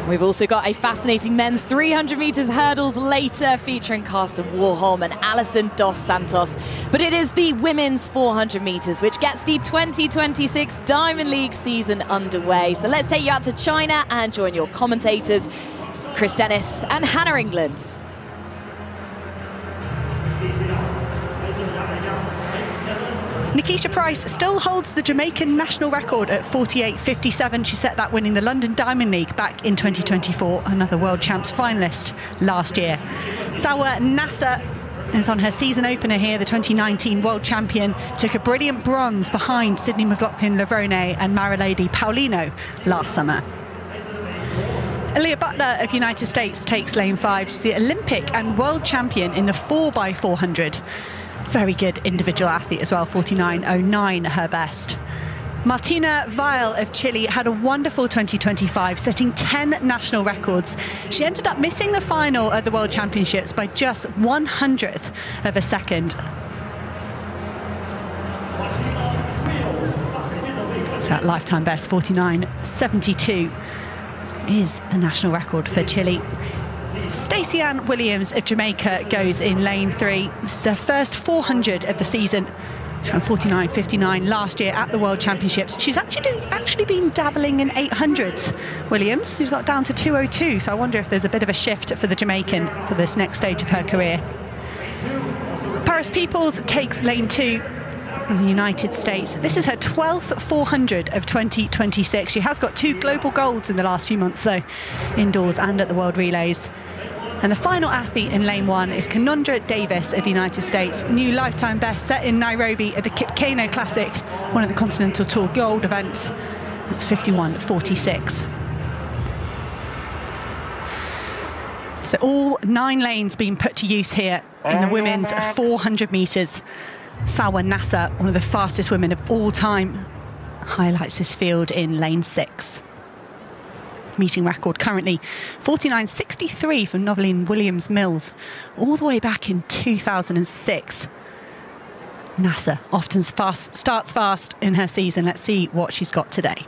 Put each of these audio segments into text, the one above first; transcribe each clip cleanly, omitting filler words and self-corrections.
We've also got a fascinating men's 300 metres hurdles later, featuring Carsten Warholm and Alison dos Santos. But it is the women's 400 metres which gets the 2026 Diamond League season underway. So let's take you out to China and join your commentators, Chris Dennis and Hannah England. Nickisha Pryce still holds the Jamaican national record at 48.57. She set that winning the London Diamond League back in 2024, another World Champs finalist last year. Salwa Naser is on her season opener here. The 2019 World Champion took a brilliant bronze behind Sydney McLaughlin-Lavrone and Marilady Paulino last summer. Aaliyah Butler of United States takes lane 5. She's the Olympic and World Champion in the 4x400. Very good individual athlete as well, 49.09 her best. Martina Weil of Chile had a wonderful 2025, setting 10 national records. She ended up missing the final at the World Championships by just 1/100th of a second. So that lifetime best, 49.72, is the national record for Chile. Stacey Ann Williams of Jamaica goes in lane 3. This is her first 400 of the season. She ran 49.59 last year at the World Championships. She's actually been dabbling in 800s, Williams. She's got down to 2:02, so I wonder if there's a bit of a shift for the Jamaican for this next stage of her career. Paris Peoples takes lane 2 in the United States. This is her 12th 400 of 2026. She has got 2 global golds in the last few months, though, indoors and at the World Relays. And the final athlete in lane 1 is Kanondra Davis of the United States. New lifetime best set in Nairobi at the Kipkeino Classic, one of the Continental Tour Gold events. That's 51.46. So all 9 lanes being put to use here in the women's 400 metres. Salwa Naser, one of the fastest women of all time, highlights this field in lane 6. Meeting record currently 49.63 from Noveline Williams-Mills, all the way back in 2006. Naser often starts fast in her season. Let's see what she's got today.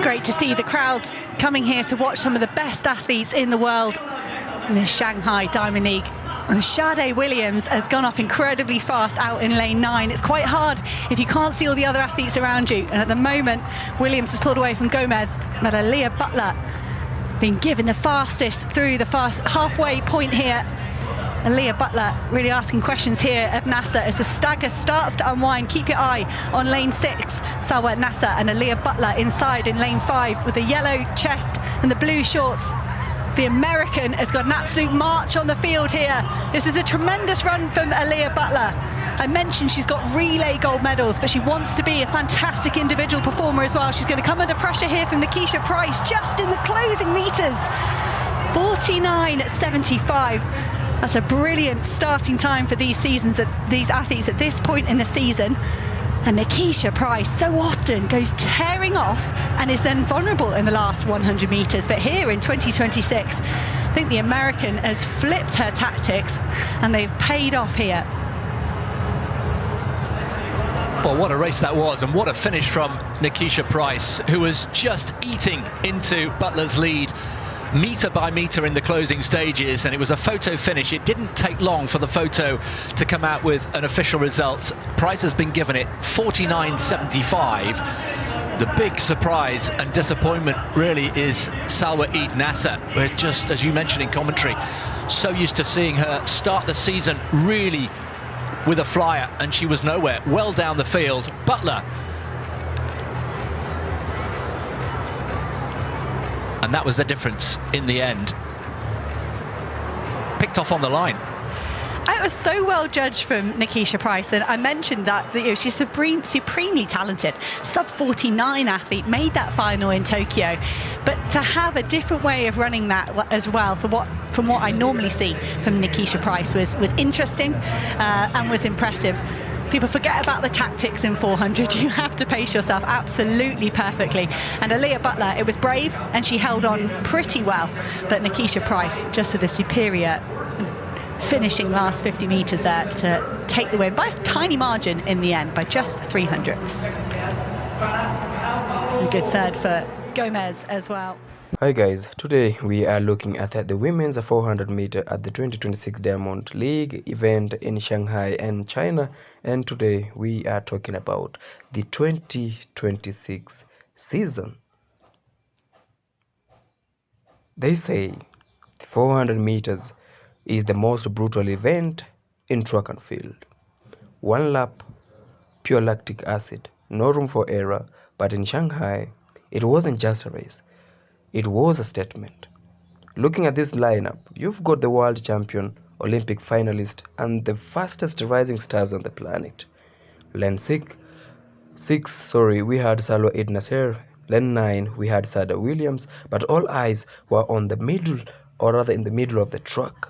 Great to see the crowds coming here to watch some of the best athletes in the world in the Shanghai Diamond League. And Sada Williams has gone off incredibly fast out in lane 9. It's quite hard if you can't see all the other athletes around you. And at the moment, Williams has pulled away from Gómez, but Aaliyah Butler being given the fastest through the fast halfway point here. Aaliyah Butler really asking questions here of Naser as the stagger starts to unwind. Keep your eye on lane 6. Salwa Naser and Aaliyah Butler inside in lane 5 with the yellow chest and the blue shorts. The American has got an absolute march on the field here. This is a tremendous run from Aaliyah Butler. I mentioned she's got relay gold medals, but she wants to be a fantastic individual performer as well. She's going to come under pressure here from Nickisha Pryce just in the closing meters. 49.75. That's a brilliant starting time for these athletes at this point in the season. And Nickisha Pryce so often goes tearing off and is then vulnerable in the last 100 metres. But here in 2026, I think the American has flipped her tactics and they've paid off here. Well, what a race that was, and what a finish from Nickisha Pryce, who was just eating into Butler's lead metre by metre in the closing stages, and it was a photo finish. It didn't take long for the photo to come out with an official result. Pryce has been given it 49.75. The big surprise and disappointment really is Salwa Eid Naser. We're just, as you mentioned in commentary, so used to seeing her start the season really with a flyer, and she was nowhere. Well down the field. Butler, and that was the difference in the end. Picked off on the line. It was so well judged from Nickisha Pryce, and I mentioned that she's supremely talented. Sub-49 athlete, made that final in Tokyo, but to have a different way of running that as well from what I normally see from Nickisha Pryce was interesting and was impressive. People forget about the tactics in 400. You have to pace yourself absolutely perfectly. And Aaliyah Butler, it was brave and she held on pretty well. But Nickisha Pryce, just with a superior finishing last 50 metres there to take the win by a tiny margin in the end, by just 300ths. A good third for Gómez as well. Hi guys, today we are looking at the women's 400 meter at the 2026 Diamond League event in Shanghai and China, and today we are talking about the 2026 season. They say the 400 meters is the most brutal event in track and field. One lap, pure lactic acid, no room for error, but in Shanghai, it wasn't just a race. It was a statement. Looking at this lineup, you've got the world champion, Olympic finalist, and the fastest rising stars on the planet. Lane 6, we had Salwa Eid Naser. Lane 9, we had Sada Williams, but all eyes were on the middle, or rather in the middle of the track,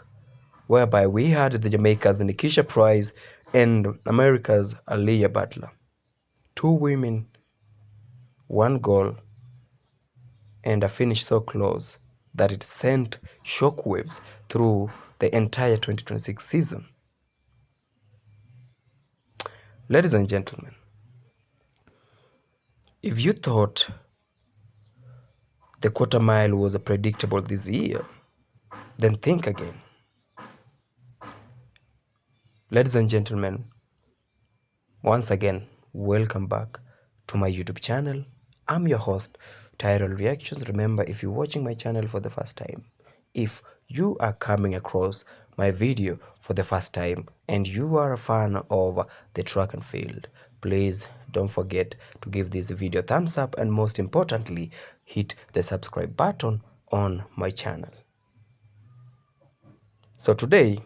whereby we had the Jamaica's Nickisha Pryce and America's Aaliyah Butler. 2 women, 1 goal, and a finish so close that it sent shockwaves through the entire 2026 season. Ladies and gentlemen, if you thought the quarter mile was predictable this year, then think again. Ladies and gentlemen, once again, welcome back to my YouTube channel. I'm your host, Tyrell Reactions. Remember, if you're watching my channel for the first time, if you are coming across my video for the first time and you are a fan of the track and field, please don't forget to give this video a thumbs up, and most importantly, hit the subscribe button on my channel. So today,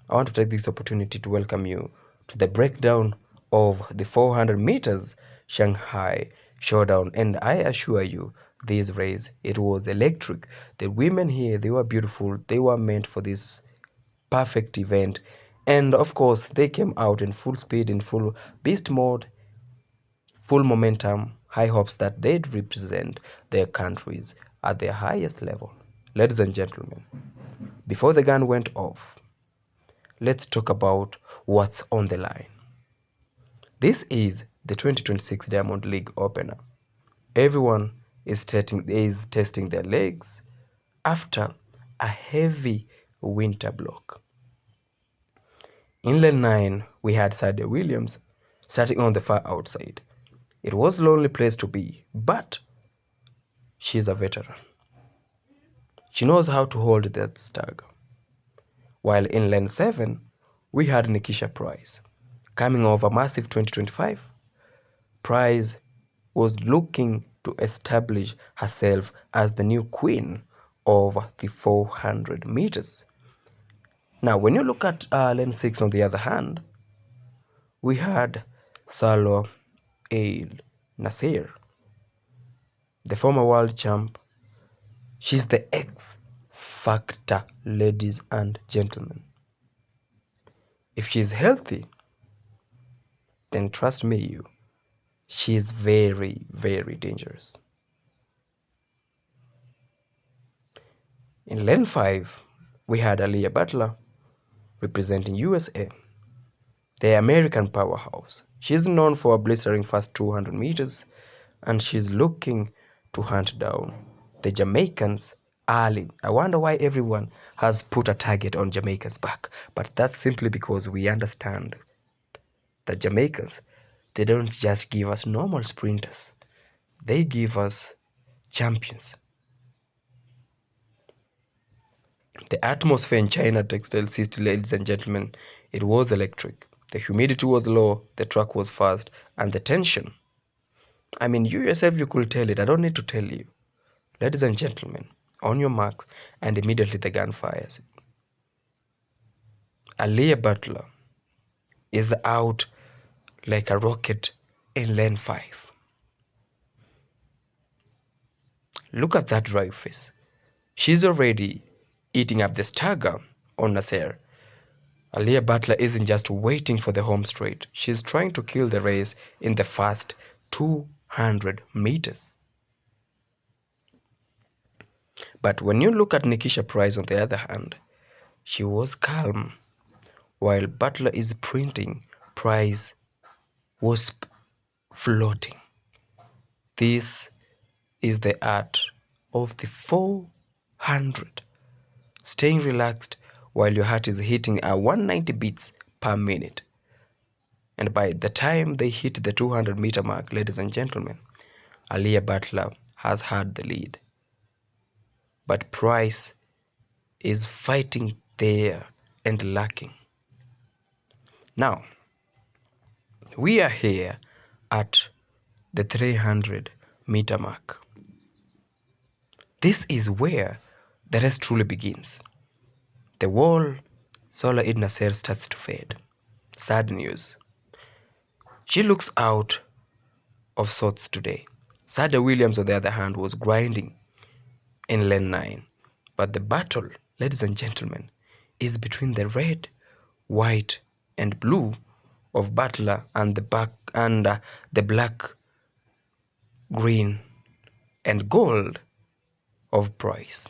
I want to take this opportunity to welcome you to the breakdown of the 400 meters Shanghai showdown, and I assure you, this race, it was electric. The women here, they were beautiful. They were meant for this perfect event, and of course they came out in full speed, in full beast mode, full momentum, high hopes that they'd represent their countries at their highest level. Ladies and gentlemen, before the gun went off, let's talk about what's on the line. This is the 2026 Diamond League opener. Everyone is testing their legs after a heavy winter block. In lane 9, we had Sada Williams starting on the far outside. It was a lonely place to be, but she's a veteran. She knows how to hold that stagger. While in lane 7, we had Nickisha Pryce. Coming off a massive 2025, Pryce was looking to establish herself as the new queen of the 400 meters. Now, when you look at lane 6 on the other hand, we had Salwa Eid Naser, the former world champ. She's the X factor, ladies and gentlemen. If she's healthy, then trust me, she's very, very dangerous. In lane 5, we had Aaliyah Butler representing USA, the American powerhouse. She's known for a blistering fast 200 meters, and she's looking to hunt down the Jamaicans early. I wonder why everyone has put a target on Jamaica's back, but that's simply because we understand that Jamaicans, they don't just give us normal sprinters. They give us champions. The atmosphere in China Textile City, ladies and gentlemen, it was electric. The humidity was low, the track was fast, and the tension. I mean, you yourself, you could tell it. I don't need to tell you. Ladies and gentlemen, on your marks, and immediately the gun fires. Aaliyah Butler is out like a rocket in lane 5. Look at that drive face. She's already eating up the stagger on Naser. Aaliyah Butler isn't just waiting for the home straight. She's trying to kill the race in the first 200 meters. But when you look at Nickisha Pryce on the other hand, she was calm. While Butler is sprinting, Pryce was floating. This is the art of the 400. Staying relaxed while your heart is hitting at 190 beats per minute. And by the time they hit the 200-meter mark, ladies and gentlemen, Aaliyah Butler has had the lead. But Pryce is fighting there and lacking. Now, we are here at the 300-meter mark. This is where the race truly begins. The wall, Salwa Eid Naser, starts to fade. Sad news. She looks out of sorts today. Sada Williams, on the other hand, was grinding in lane 9. But the battle, ladies and gentlemen, is between the red, white, and blue of Butler and the black, green, and gold of Pryce.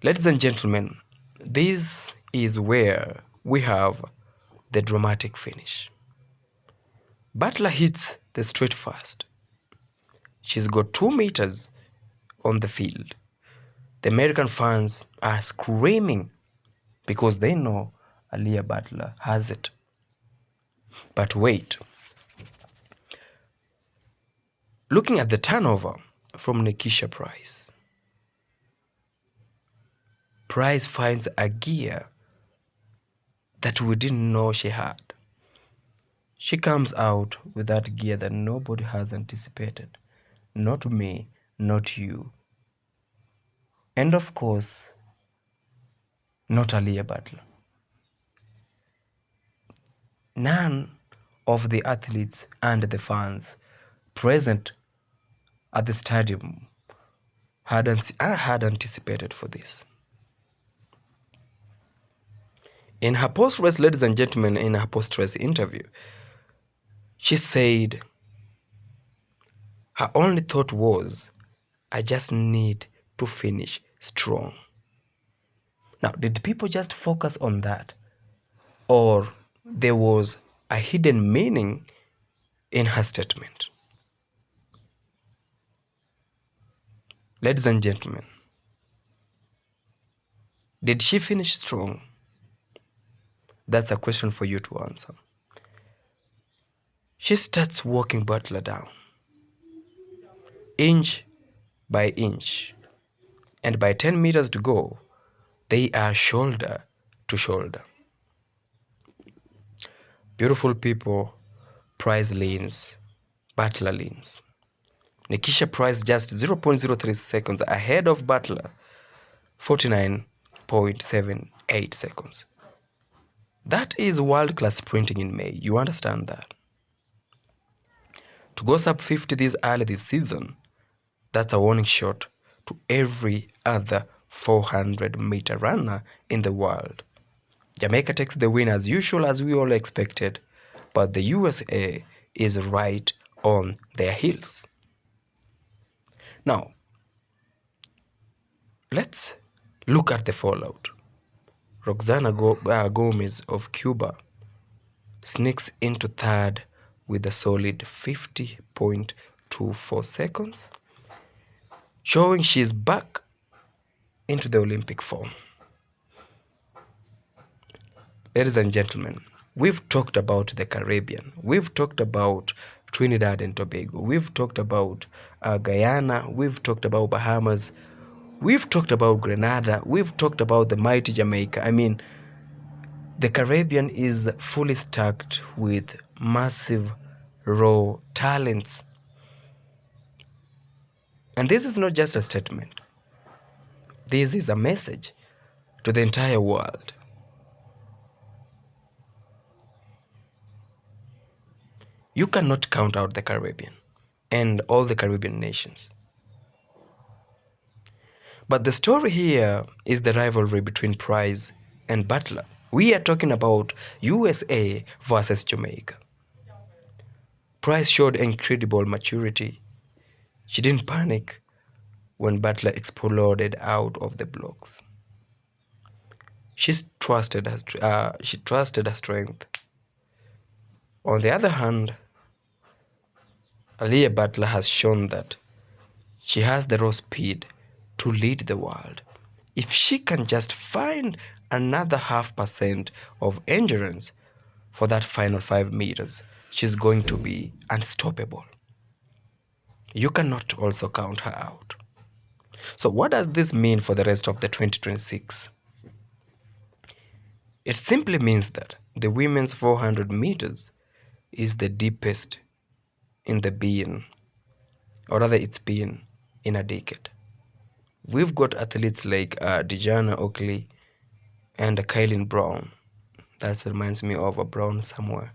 Ladies and gentlemen, this is where we have the dramatic finish. Butler hits the straight first. She's got 2 meters on the field. The American fans are screaming because they know Aaliyah Butler has it. But wait. Looking at the turnover from Nickisha Pryce, Pryce finds a gear that we didn't know she had. She comes out with that gear that nobody has anticipated. Not me, not you. And of course, not Aaliyah Butler. None of the athletes and the fans present at the stadium had anticipated for this. In her post-race, ladies and gentlemen, in her post-race interview, she said her only thought was, I just need to finish strong. Now, did people just focus on that? Or there was a hidden meaning in her statement? Ladies and gentlemen, did she finish strong? That's a question for you to answer. She starts walking Butler down, inch by inch, and by 10 meters to go, they are shoulder to shoulder. Beautiful people, Pryce leans, Butler leans. Nickisha Pryce just 0.03 seconds ahead of Butler, 49.78 seconds. That is world-class sprinting in May. You understand that? To go sub 50 this early this season, that's a warning shot to every other 400-meter runner in the world. Jamaica takes the win as usual, as we all expected, but the USA is right on their heels. Now, let's look at the fallout. Roxana Gómez of Cuba sneaks into third with a solid 50.24 seconds, showing she's back into the Olympic form. Ladies and gentlemen, we've talked about the Caribbean, we've talked about Trinidad and Tobago, we've talked about Guyana, we've talked about Bahamas, we've talked about Grenada, we've talked about the mighty Jamaica. I mean, the Caribbean is fully stacked with massive raw talents. And this is not just a statement. This is a message to the entire world. You cannot count out the Caribbean and all the Caribbean nations. But the story here is the rivalry between Pryce and Butler. We are talking about USA versus Jamaica. Pryce showed incredible maturity. She didn't panic when Butler exploded out of the blocks. She trusted her strength. On the other hand, Aaliyah Butler has shown that she has the raw speed to lead the world. If she can just find another 0.5% of endurance for that final 5 meters, she's going to be unstoppable. You cannot also count her out. So what does this mean for the rest of the 2026? It simply means that the women's 400 meters is the deepest in the being, or rather it's been in a decade. We've got athletes like Dejana Oakley and Kylie Brown, that reminds me of a Brown somewhere,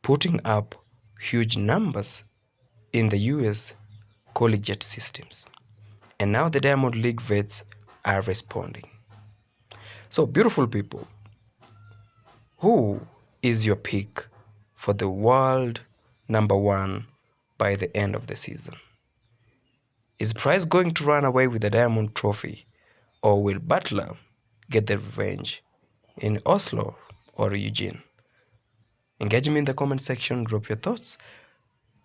putting up huge numbers in the US collegiate systems. And now the Diamond League vets are responding. So beautiful people, who is your pick for the world #1 by the end of the season? Is Pryce going to run away with the Diamond Trophy, or will Butler get the revenge in Oslo or Eugene? Engage me in the comment section, drop your thoughts.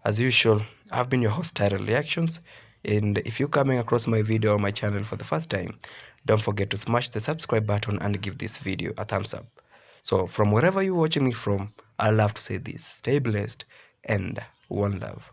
As usual, I've been your host, Title Reactions, and if you're coming across my video on my channel for the first time, don't forget to smash the subscribe button and give this video a thumbs up. So from wherever you're watching me from, I love to say this: stay blessed and one love.